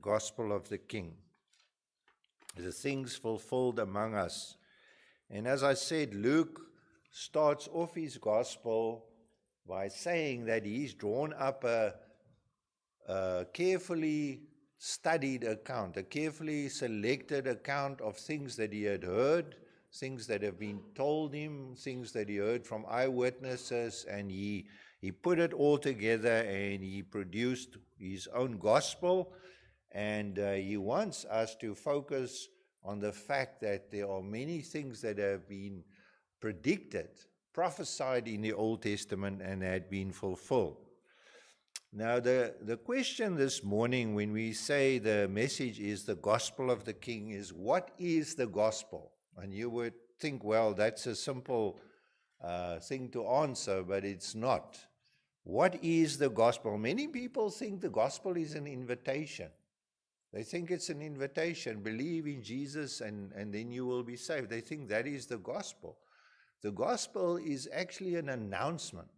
gospel of the King, the things fulfilled among us. And as I said, Luke starts off his gospel by saying that he's drawn up a carefully studied account, a carefully selected account of things that he had heard, things that have been told him, things that he heard from eyewitnesses, and he put it all together and he produced his own gospel. And he wants us to focus on the fact that there are many things that have been predicted, prophesied in the Old Testament and had been fulfilled. Now, the question this morning when we say the message is the gospel of the King is, what is the gospel? And you would think, well, that's a simple thing to answer, but it's not. What is the gospel? Many people think the gospel is an invitation. They think it's an invitation. Believe in Jesus and then you will be saved. They think that is the gospel. The gospel is actually an announcement.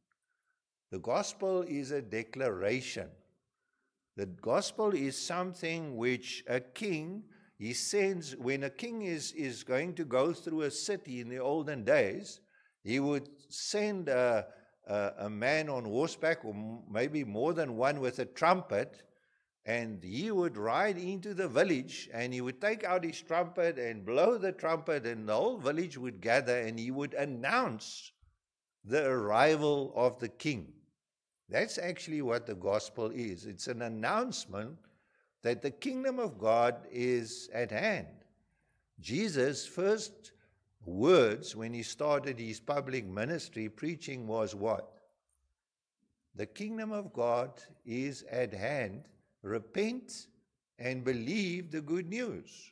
The gospel is a declaration. The gospel is something which a king, he sends, when a king is going to go through a city in the olden days, he would send a man on horseback, or maybe more than one, with a trumpet, and he would ride into the village and he would take out his trumpet and blow the trumpet, and the whole village would gather and he would announce the arrival of the king. That's actually what the gospel is. It's an announcement that the kingdom of God is at hand. Jesus' first words when he started his public ministry preaching was what? The kingdom of God is at hand. Repent and believe the good news.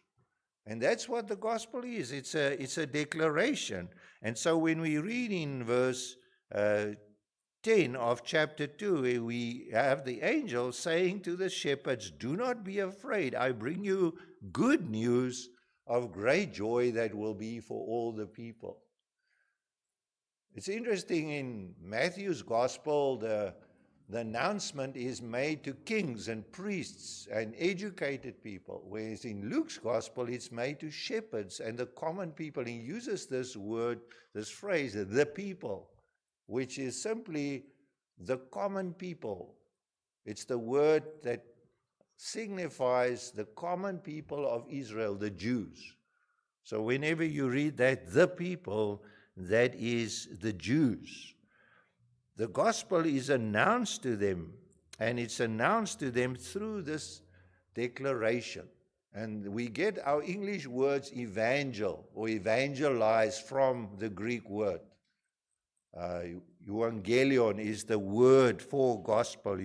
And that's what the gospel is. It's a declaration. And so when we read in verse 10 of chapter 2, we have the angel saying to the shepherds, do not be afraid. I bring you good news of great joy that will be for all the people. It's interesting, in Matthew's gospel, the announcement is made to kings and priests and educated people, whereas in Luke's gospel it's made to shepherds and the common people. He uses this word, this phrase, the people, which is simply the common people. It's the word that signifies the common people of Israel, the Jews. So whenever you read that, the people, that is the Jews. The gospel is announced to them, and it's announced to them through this declaration. And we get our English words evangel or evangelize from the Greek word. Euangelion is the word for gospel,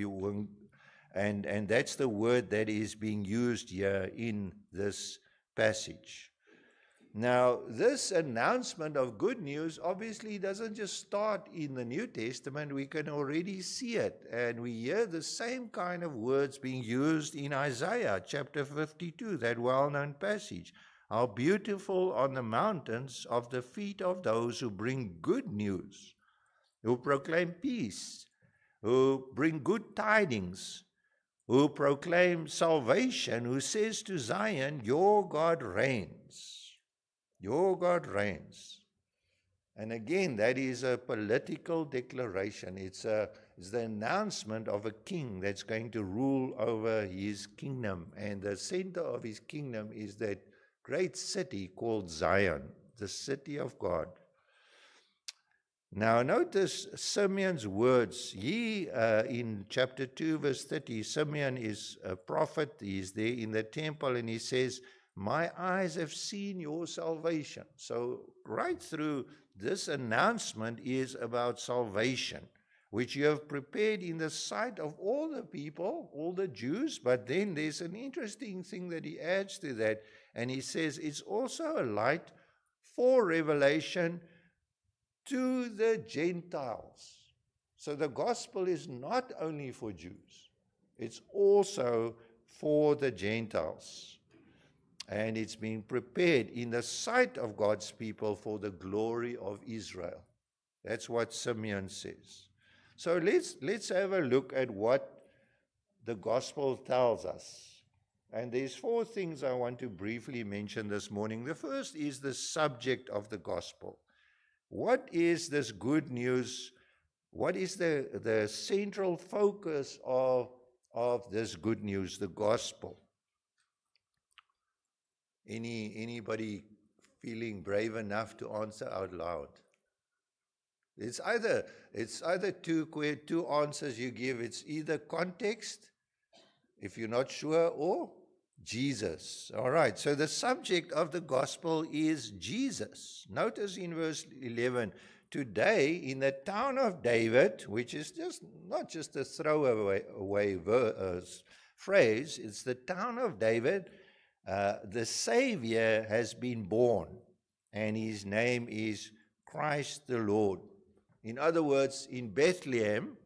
and that's the word that is being used here in this passage. Now, this announcement of good news obviously doesn't just start in the New Testament. We can already see it, and we hear the same kind of words being used in Isaiah chapter 52, that well-known passage. How beautiful on the mountains of the feet of those who bring good news, who proclaim peace, who bring good tidings, who proclaim salvation, who says to Zion, your God reigns. Your God reigns. And again, that is a political declaration. It's the announcement of a king that's going to rule over his kingdom. And the center of his kingdom is that great city called Zion, the city of God. Now notice Simeon's words. He, in chapter 2, verse 30, Simeon is a prophet. He's there in the temple and he says, my eyes have seen your salvation. So right through this announcement is about salvation, which you have prepared in the sight of all the people, all the Jews. But then there's an interesting thing that he adds to that. And he says it's also a light for revelation to the Gentiles. So the gospel is not only for Jews, it's also for the Gentiles. And it's been prepared in the sight of God's people for the glory of Israel. That's what Simeon says. So let's have a look at what the gospel tells us. And there's 4 things I want to briefly mention this morning. The first is the subject of the gospel. What is this good news? What is the central focus of this good news, the gospel? Anybody feeling brave enough to answer out loud? It's either two answers you give. It's either context, if you're not sure, or Jesus. All right, so the subject of the gospel is Jesus. Notice in verse 11, today in the town of David, which is not just a throwaway phrase, it's the town of David, the Savior has been born, and his name is Christ the Lord. In other words, in Bethlehem,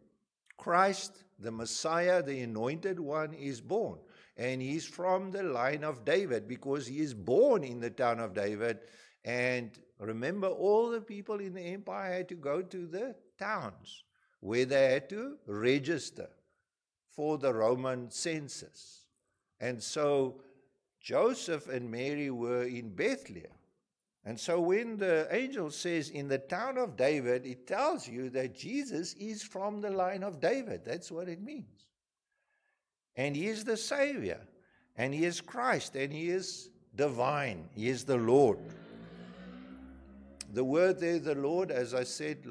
Christ, the Messiah, the anointed one, is born. And he's from the line of David because he is born in the town of David. And remember, all the people in the empire had to go to the towns where they had to register for the Roman census. And so Joseph and Mary were in Bethlehem. And so when the angel says in the town of David, it tells you that Jesus is from the line of David. That's what it means. And he is the Savior, and he is Christ, and he is divine. He is the Lord. The word there, the Lord, as I said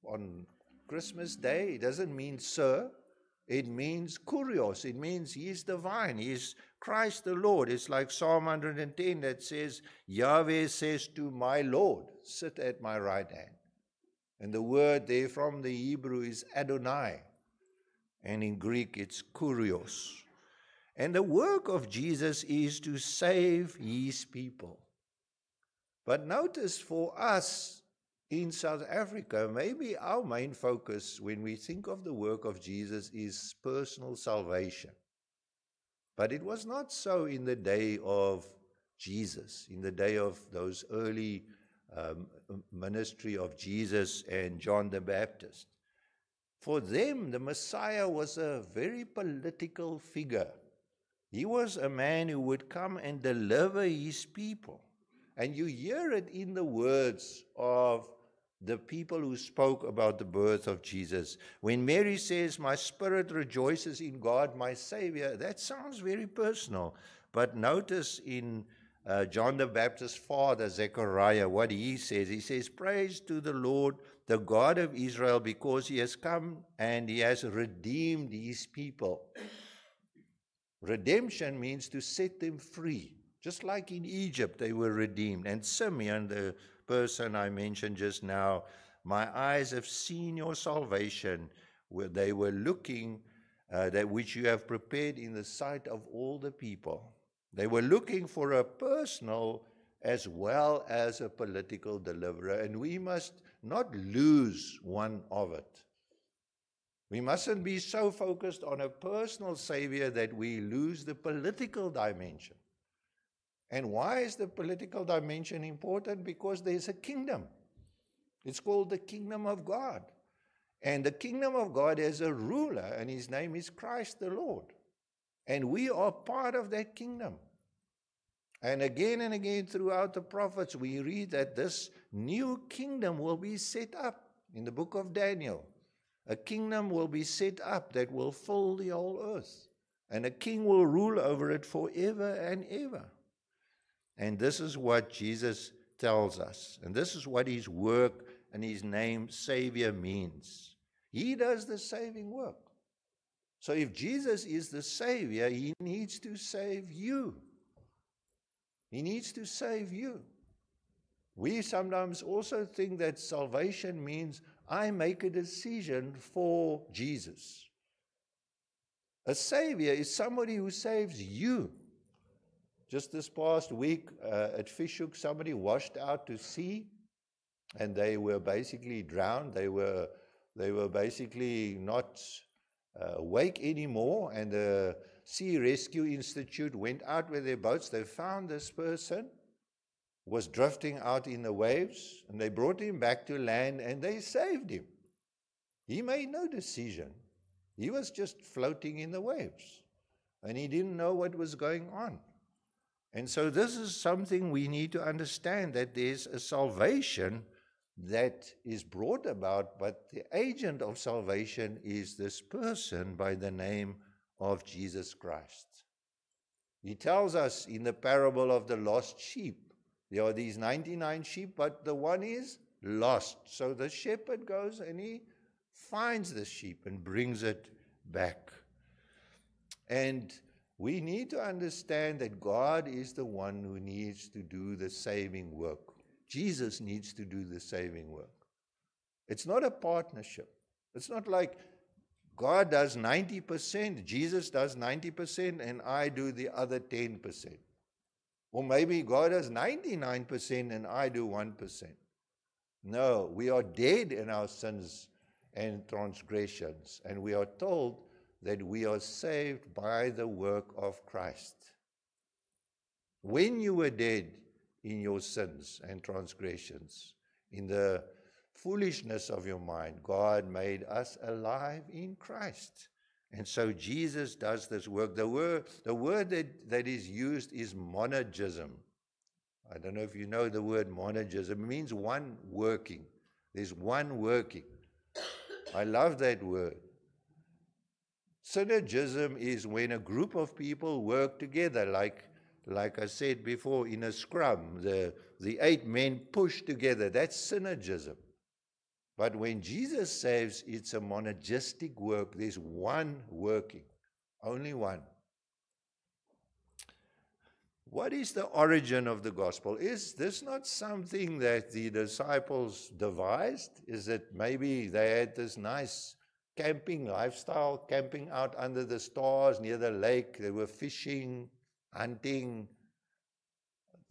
on Christmas Day, it doesn't mean sir. It means kurios. It means he is divine. He is Christ the Lord. It's like Psalm 110 that says, Yahweh says to my Lord, sit at my right hand. And the word there from the Hebrew is Adonai. And in Greek it's kurios. And the work of Jesus is to save his people. But notice for us in South Africa, maybe our main focus when we think of the work of Jesus is personal salvation. But it was not so in the day of Jesus, in the day of those early ministry of Jesus and John the Baptist. For them, the Messiah was a very political figure. He was a man who would come and deliver his people. And you hear it in the words of the people who spoke about the birth of Jesus. When Mary says, my spirit rejoices in God, my Savior, that sounds very personal. But notice in John the Baptist's father, Zechariah, what he says. He says, praise to the Lord, the God of Israel, because he has come and he has redeemed his people. Redemption means to set them free. Just like in Egypt, they were redeemed. And Simeon, the person I mentioned just now, my eyes have seen your salvation, where they were looking that which you have prepared in the sight of all the people. They were looking for a personal as well as a political deliverer, and we must not lose one of it. We mustn't be so focused on a personal Savior that we lose the political dimension. And why is the political dimension important? Because there's a kingdom. It's called the kingdom of God. And the kingdom of God has a ruler, and his name is Christ the Lord. And we are part of that kingdom. And again throughout the prophets, we read that this new kingdom will be set up in the book of Daniel. A kingdom will be set up that will fill the whole earth. And a king will rule over it forever and ever. And this is what Jesus tells us. And this is what his work and his name, Savior, means. He does the saving work. So if Jesus is the Savior, he needs to save you. He needs to save you. We sometimes also think that salvation means I make a decision for Jesus. A Savior is somebody who saves you. Just this past week at Fishhook, somebody washed out to sea, and they were basically drowned. They were basically not awake anymore, and the Sea Rescue Institute went out with their boats. They found this person was drifting out in the waves, and they brought him back to land, and they saved him. He made no decision. He was just floating in the waves. and he didn't know what was going on. And so this is something we need to understand, that there's a salvation that is brought about, but the agent of salvation is this person by the name of Jesus Christ. He tells us in the parable of the lost sheep, there are these 99 sheep, but the one is lost. So the shepherd goes and he finds the sheep and brings it back. And we need to understand that God is the one who needs to do the saving work. Jesus needs to do the saving work. It's not a partnership. It's not like God does 90%, Jesus does 90%, and I do the other 10%. Or maybe God does 99% and I do 1%. No, we are dead in our sins and transgressions, and we are told that we are saved by the work of Christ. When you were dead in your sins and transgressions, in the foolishness of your mind, God made us alive in Christ. And so Jesus does this work. The word that is used is monergism. I don't know if you know the word monergism. It means one working. There's one working. I love that word. Synergism is when a group of people work together, like I said before, in a scrum. The 8 men push together. That's synergism. But when Jesus saves, it's a monergistic work. There's one working, only one. What is the origin of the gospel? Is this not something that the disciples devised? Is it maybe they had this nice camping lifestyle, camping out under the stars near the lake? They were fishing, hunting.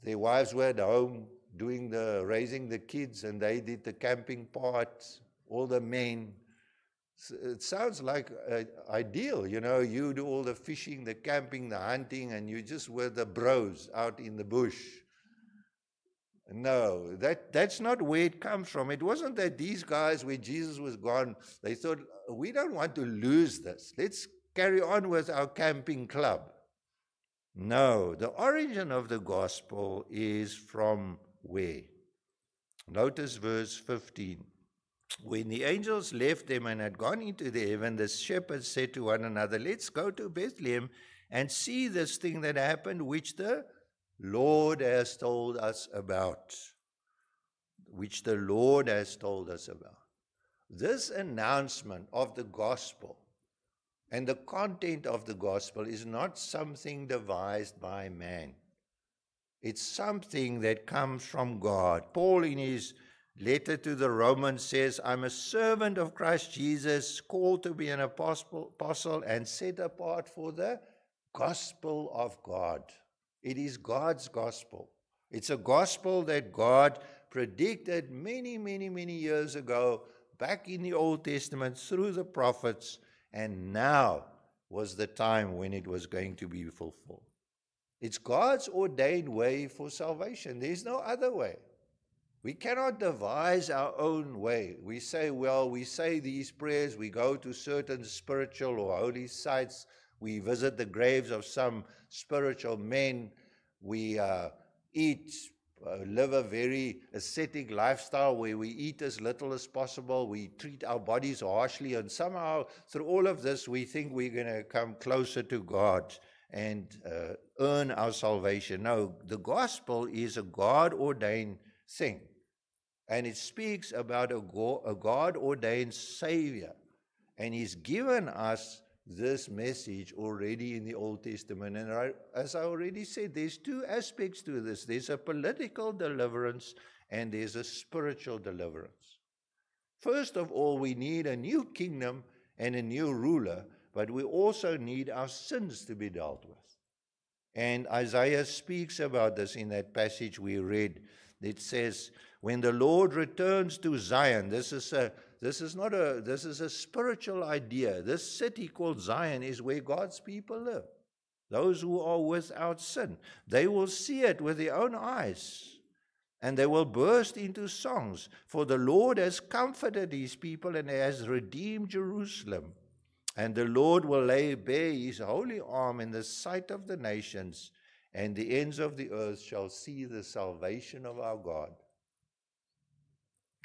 Their wives were at home raising the kids, and they did the camping part, all the men. It sounds like ideal, you do all the fishing, the camping, the hunting, and you just were the bros out in the bush. No, that's not where it comes from. It wasn't that these guys, where Jesus was gone, they thought, we don't want to lose this. Let's carry on with our camping club. No, the origin of the gospel is from where? Notice verse 15. When the angels left them and had gone into the heaven, the shepherds said to one another, let's go to Bethlehem and see this thing that happened, which the Lord has told us about. Which the Lord has told us about. This announcement of the gospel and the content of the gospel is not something devised by man. It's something that comes from God. Paul, in his letter to the Romans, says, I'm a servant of Christ Jesus, called to be an apostle and set apart for the gospel of God. It is God's gospel. It's a gospel that God predicted many, many, many years ago, back in the Old Testament through the prophets, and now was the time when it was going to be fulfilled. It's God's ordained way for salvation. There's no other way. We cannot devise our own way. We say, we say these prayers, we go to certain spiritual or holy sites, we visit the graves of some spiritual men, we live a very ascetic lifestyle where we eat as little as possible, we treat our bodies harshly, and somehow through all of this we think we're going to come closer to God and earn our salvation. No, the gospel is a God-ordained thing. And it speaks about a God-ordained Savior. And He's given us this message already in the Old Testament. And as I already said, there's two aspects to this. There's a political deliverance and there's a spiritual deliverance. First of all, we need a new kingdom and a new ruler, but we also need our sins to be dealt with. And Isaiah speaks about this in that passage we read. It says, when the Lord returns to Zion, this is a spiritual idea. This city called Zion is where God's people live. Those who are without sin. They will see it with their own eyes. And they will burst into songs. For the Lord has comforted His people and has redeemed Jerusalem. And the Lord will lay bare his holy arm in the sight of the nations, and the ends of the earth shall see the salvation of our God.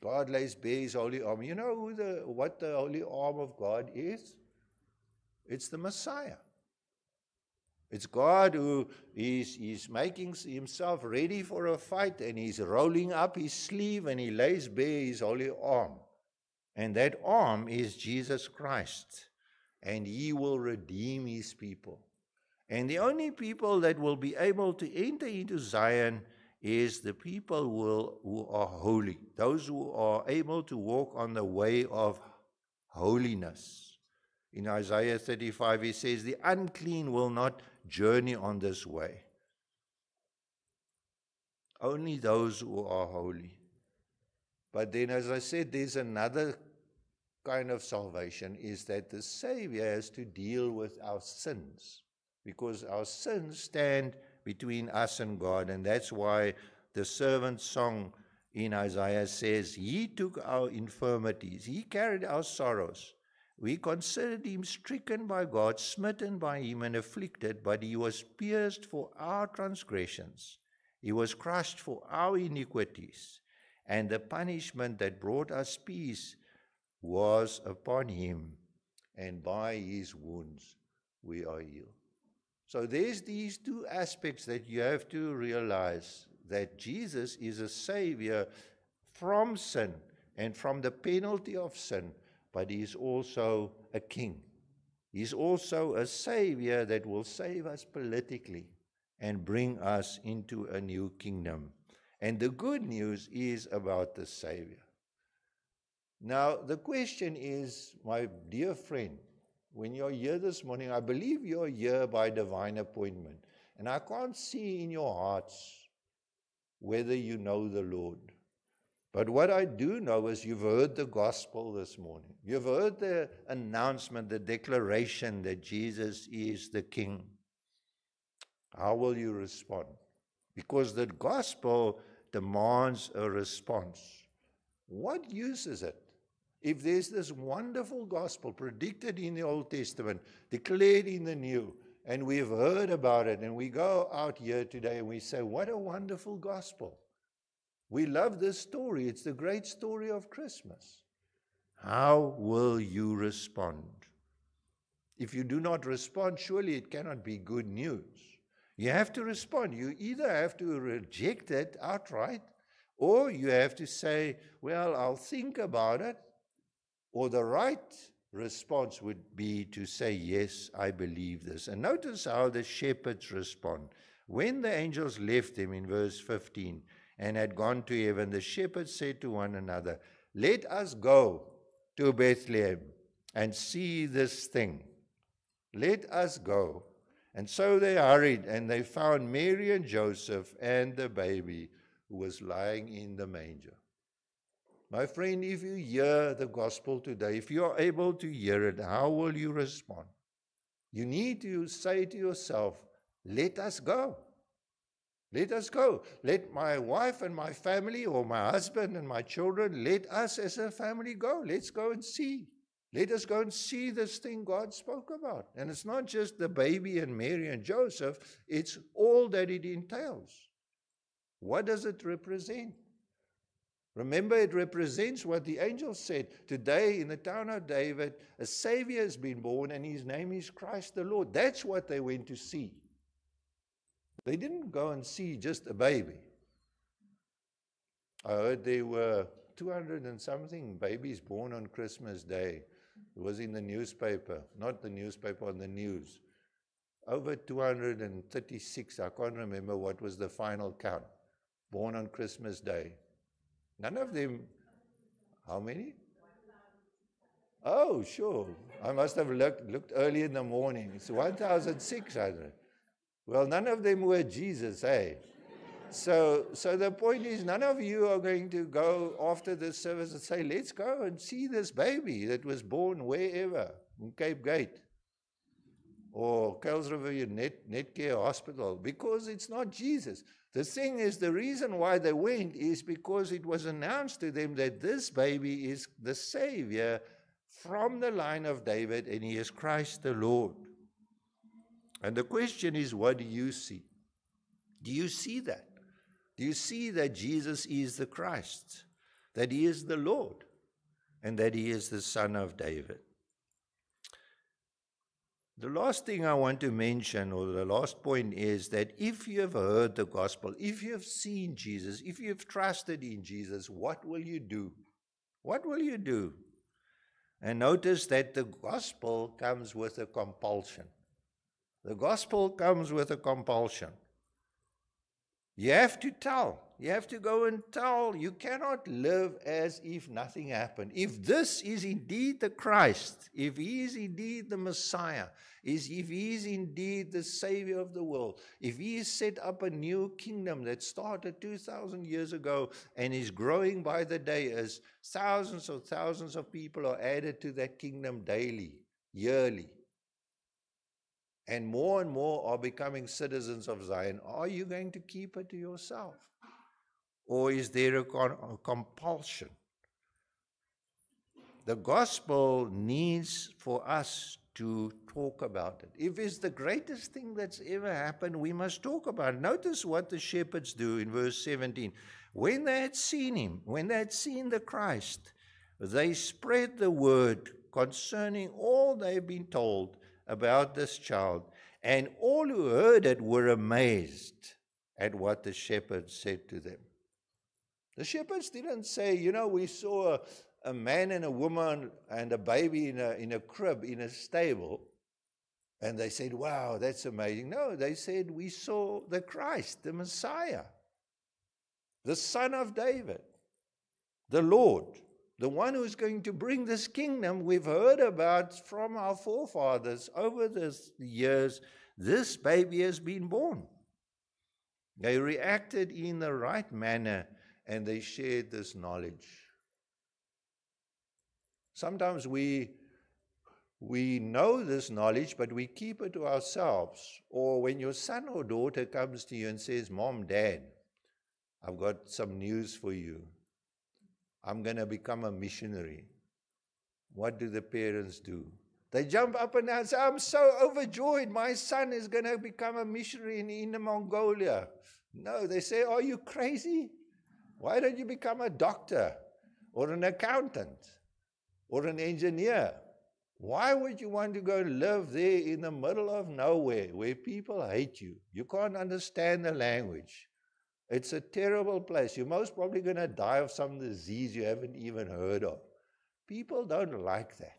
God lays bare his holy arm. You know what the holy arm of God is? It's the Messiah. It's God who is making himself ready for a fight, and he's rolling up his sleeve and he lays bare his holy arm. And that arm is Jesus Christ. And he will redeem his people. And the only people that will be able to enter into Zion is the people who are holy, those who are able to walk on the way of holiness. In Isaiah 35, he says, the unclean will not journey on this way. Only those who are holy. But then, as I said, there's another kind of salvation, is that the Savior has to deal with our sins, because our sins stand between us and God. And that's why the servant song in Isaiah says, he took our infirmities, he carried our sorrows. We considered him stricken by God, smitten by him and afflicted, but he was pierced for our transgressions. He was crushed for our iniquities, and the punishment that brought us peace was upon him, and by his wounds we are healed. So there's these two aspects that you have to realize, that Jesus is a Savior from sin and from the penalty of sin, but he is also a king. He's also a Savior that will save us politically and bring us into a new kingdom. And the good news is about the Savior. Now, the question is, my dear friend, when you're here this morning, I believe you're here by divine appointment. And I can't see in your hearts whether you know the Lord. But what I do know is you've heard the gospel this morning. You've heard the announcement, the declaration that Jesus is the King. How will you respond? Because the gospel demands a response. What use is it if there's this wonderful gospel predicted in the Old Testament, declared in the New, and we've heard about it, and we go out here today and we say, what a wonderful gospel. We love this story. It's the great story of Christmas. How will you respond? If you do not respond, surely it cannot be good news. You have to respond. You either have to reject it outright, or you have to say, well, I'll think about it. Or the right response would be to say, yes, I believe this. And notice how the shepherds respond. When the angels left them in verse 15 and had gone to heaven, the shepherds said to one another, let us go to Bethlehem and see this thing. Let us go. And so they hurried, and they found Mary and Joseph and the baby who was lying in the manger. My friend, if you hear the gospel today, if you are able to hear it, how will you respond? You need to say to yourself, let us go. Let us go. Let my wife and my family, or my husband and my children, let us as a family go. Let's go and see. Let us go and see this thing God spoke about. And it's not just the baby and Mary and Joseph, it's all that it entails. What does it represent? Remember, it represents what the angel said. Today, in the town of David, a Savior has been born, and his name is Christ the Lord. That's what they went to see. They didn't go and see just a baby. I heard there were 200 and something babies born on Christmas Day. It was in the newspaper, not the newspaper, on the news. Over 236, I can't remember what was the final count, born on Christmas Day. None of them, how many? Oh, sure. I must have looked early in the morning. It's 1,600. Well, none of them were Jesus, eh? So the point is, none of you are going to go after this service and say, let's go and see this baby that was born wherever, in Cape Gate or Kuilsrivier Netcare Hospital, because it's not Jesus. The thing is, the reason why they went is because it was announced to them that this baby is the Savior from the line of David, and he is Christ the Lord. And the question is, what do you see? Do you see that? Do you see that Jesus is the Christ, that he is the Lord, and that he is the Son of David? The last thing I want to mention, or the last point, is that if you have heard the gospel, if you have seen Jesus, if you have trusted in Jesus, what will you do? What will you do? And notice that the gospel comes with a compulsion. The gospel comes with a compulsion. You have to tell. You have to go and tell. You cannot live as if nothing happened. If this is indeed the Christ, if he is indeed the Messiah, if he is indeed the Savior of the world, if he has set up a new kingdom that started 2,000 years ago and is growing by the day as thousands of people are added to that kingdom daily, yearly, and more are becoming citizens of Zion, are you going to keep it to yourself? Or is there a compulsion? The gospel needs for us to talk about it. If it's the greatest thing that's ever happened, we must talk about it. Notice what the shepherds do in verse 17. When they had seen him, when they had seen the Christ, they spread the word concerning all they've been told about this child, and all who heard it were amazed at what the shepherds said to them. The shepherds didn't say, we saw a man and a woman and a baby in a crib, in a stable, and they said, wow, that's amazing. No, they said, we saw the Christ, the Messiah, the Son of David, the Lord, the one who's going to bring this kingdom we've heard about from our forefathers over the years. This baby has been born. They reacted in the right manner, and they shared this knowledge. Sometimes we know this knowledge, but we keep it to ourselves. Or when your son or daughter comes to you and says, Mom, Dad, I've got some news for you. I'm going to become a missionary. What do the parents do? They jump up and down and say, I'm so overjoyed. My son is going to become a missionary in Mongolia. No, they say, are you crazy? Why don't you become a doctor or an accountant or an engineer? Why would you want to go live there in the middle of nowhere where people hate you? You can't understand the language. It's a terrible place. You're most probably going to die of some disease you haven't even heard of. People don't like that.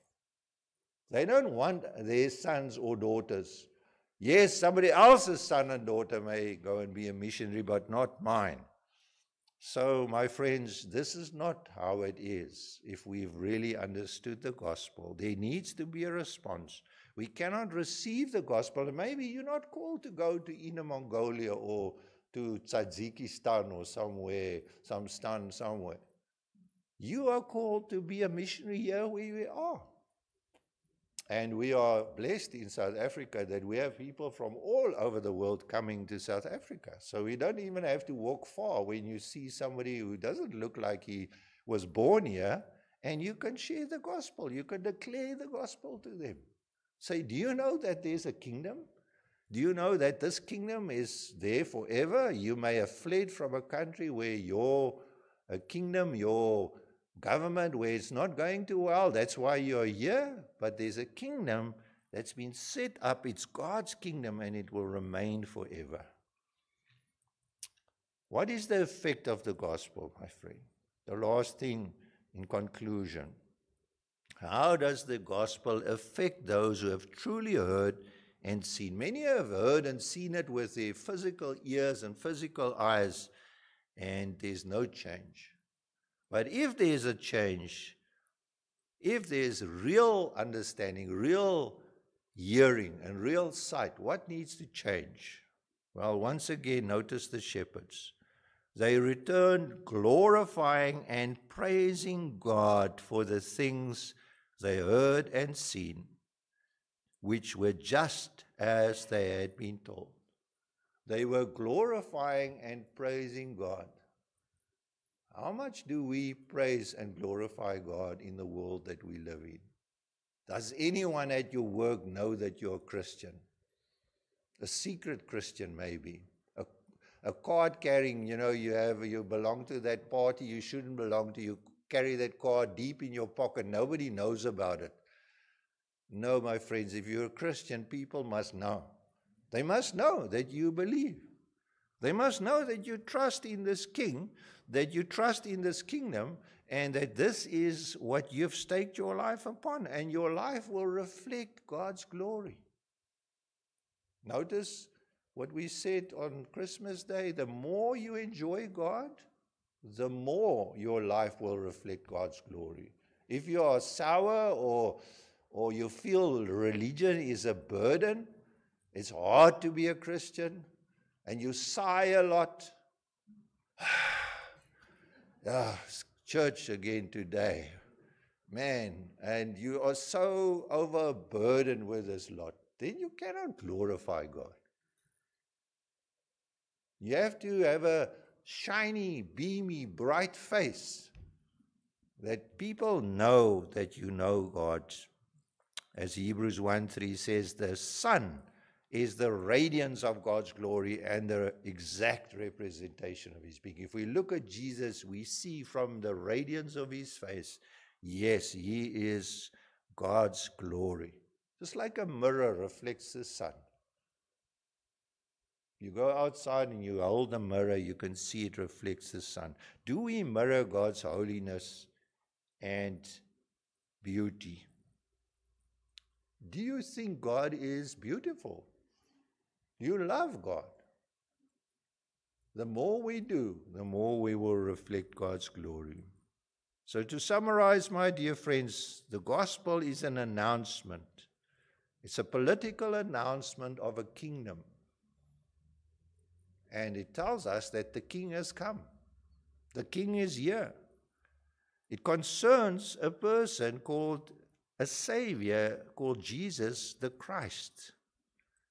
They don't want their sons or daughters. Yes, somebody else's son and daughter may go and be a missionary, but not mine. So, my friends, this is not how it is if we've really understood the gospel. There needs to be a response. We cannot receive the gospel. And maybe you're not called to go to Inner Mongolia or to Tajikistan or somewhere, some stan somewhere. You are called to be a missionary here where we are. And we are blessed in South Africa that we have people from all over the world coming to South Africa. So we don't even have to walk far when you see somebody who doesn't look like he was born here, and you can share the gospel. You can declare the gospel to them. Say, do you know that there's a kingdom? Do you know that this kingdom is there forever? You may have fled from a country where your kingdom, your government, where it's not going too well, that's why you're here. But there's a kingdom that's been set up. It's God's kingdom, and it will remain forever. What is the effect of the gospel, my friend? The last thing in conclusion. How does the gospel affect those who have truly heard and seen? Many have heard and seen it with their physical ears and physical eyes, and there's no change. But if there's a change, if there's real understanding, real hearing, and real sight, what needs to change? Well, once again, notice the shepherds. They returned glorifying and praising God for the things they heard and seen, which were just as they had been told. They were glorifying and praising God. How much do we praise and glorify God in the world that we live in? Does anyone at your work know that you're a Christian? A secret Christian, maybe. A card carrying, you belong to that party you shouldn't belong to. You carry that card deep in your pocket. Nobody knows about it. No, my friends, if you're a Christian, people must know. They must know that you believe. They must know that you trust in this King, that you trust in this kingdom, and that this is what you've staked your life upon, and your life will reflect God's glory. Notice what we said on Christmas Day, the more you enjoy God, the more your life will reflect God's glory. If you are sour or you feel religion is a burden, it's hard to be a Christian, and you sigh a lot. Church again today. Man, and you are so overburdened with this lot, then you cannot glorify God. You have to have a shiny, beamy, bright face that people know that you know God. As Hebrews 1:3 says, the Son is the radiance of God's glory and the exact representation of His being. If we look at Jesus, we see from the radiance of His face, yes, He is God's glory. Just like a mirror reflects the sun. You go outside and you hold the mirror, you can see it reflects the sun. Do we mirror God's holiness and beauty? Do you think God is beautiful? You love God. The more we do, the more we will reflect God's glory. So to summarize, my dear friends, the gospel is an announcement. It's a political announcement of a kingdom. And it tells us that the king has come. The king is here. It concerns a person called a savior called Jesus the Christ.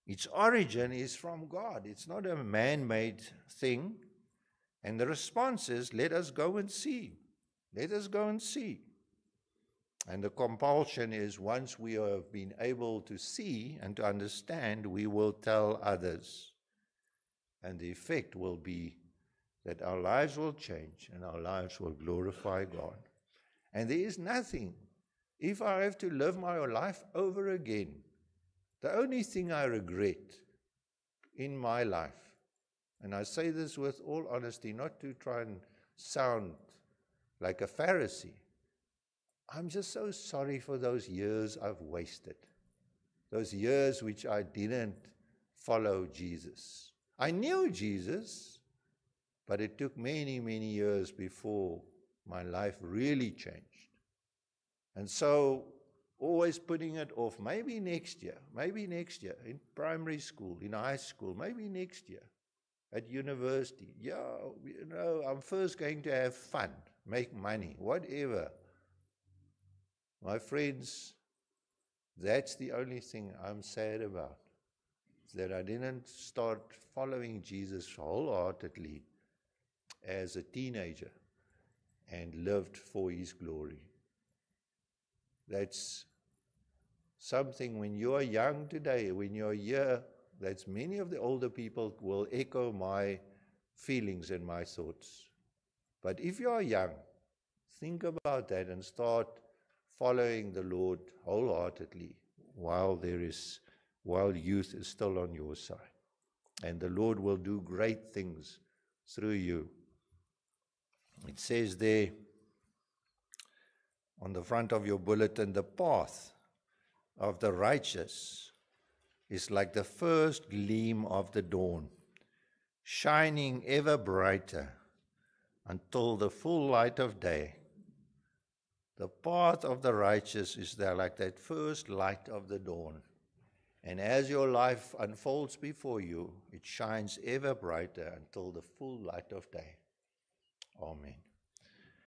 Its origin is from God. It's not a man-made thing. And the response is, let us go and see. Let us go and see. And the compulsion is, once we have been able to see and to understand, we will tell others. And the effect will be that our lives will change and our lives will glorify God. And there is nothing, if I have to live my life over again, the only thing I regret in my life, and I say this with all honesty, not to try and sound like a Pharisee, I'm just so sorry for those years I've wasted, those years which I didn't follow Jesus. I knew Jesus, but it took many, many years before my life really changed. And so, always putting it off, maybe next year, in primary school, in high school, maybe next year, at university. Yeah, I'm first going to have fun, make money, whatever. My friends, that's the only thing I'm sad about, that I didn't start following Jesus wholeheartedly as a teenager and lived for His glory. That's something when you are young today, when you're here, that's many of the older people will echo my feelings and my thoughts. But if you are young, think about that and start following the Lord wholeheartedly while youth is still on your side. And the Lord will do great things through you. It says there on the front of your bulletin, the path of the righteous is like the first gleam of the dawn, shining ever brighter until the full light of day. The path of the righteous is there like that first light of the dawn. And as your life unfolds before you, it shines ever brighter until the full light of day. Amen.